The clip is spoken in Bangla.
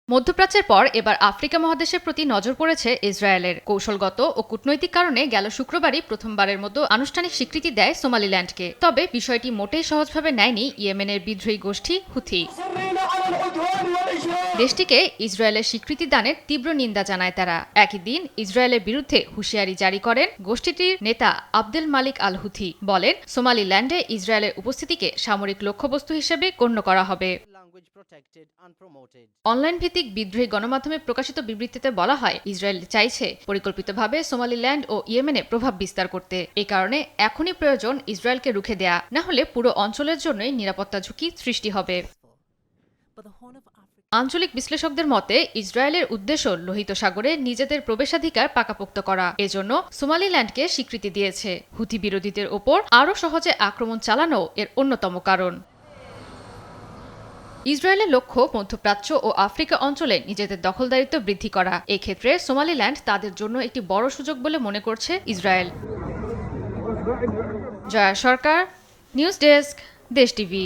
মধ্যপ্রাচ্যের পর এবার আফ্রিকা মহাদেশের প্রতি নজর পড়েছে ইসরায়েলের। কৌশলগত ও কূটনৈতিক কারণে গেল শুক্রবারই প্রথমবারের মতো আনুষ্ঠানিক স্বীকৃতি দেয় সোমালিল্যান্ডকে। তবে বিষয়টি মোটেই সহজভাবে নেয়নি ইয়েমেনের বিদ্রোহী গোষ্ঠী হুথি। দেশটিকে ইসরায়েলের স্বীকৃতি দানের তীব্র নিন্দা জানায় তারা। একই দিন ইসরায়েলের বিরুদ্ধে হুঁশিয়ারি জারি করেন গোষ্ঠীটির নেতা আবদেল মালিক আল হুথি। বলেন, সোমালিল্যান্ডে ইসরায়েলের উপস্থিতিকে সামরিক লক্ষ্যবস্তু হিসেবে গণ্য করা হবে। অনলাইন ভিত্তিক বিদ্রোহী গণমাধ্যমে প্রকাশিত বিবৃতিতে বলা হয়, ইসরায়েল চাইছে পরিকল্পিতভাবে সোমালিল্যান্ড ও ইয়েমেনে প্রভাব বিস্তার করতে। এই কারণে এখনই প্রয়োজন ইসরায়েলকে রুখে দেয়া, না হলে পুরো অঞ্চলের জন্যই নিরাপত্তা ঝুঁকি সৃষ্টি হবে। আঞ্চলিক বিশ্লেষকদের মতে, ইসরায়েলের উদ্দেশ্য লোহিত সাগরে নিজেদের প্রবেশাধিকার পাকাপোক্ত করা। এজন্য সোমালিল্যান্ডকে স্বীকৃতি দিয়েছে। হুথি বিরোধীদের ওপর আরও সহজে আক্রমণ চালানো এর অন্যতম কারণ। ইসরায়েলের লক্ষ্য মধ্যপ্রাচ্য ও আফ্রিকা অঞ্চলে নিজেদের দখলদারিত্ব বৃদ্ধি করা। এক্ষেত্রে সোমালিল্যান্ড তাদের জন্য একটি বড় সুযোগ বলে মনে করছে ইসরায়েল। জয়া সরকার, নিউজ ডেস্ক, দেশ টিভি।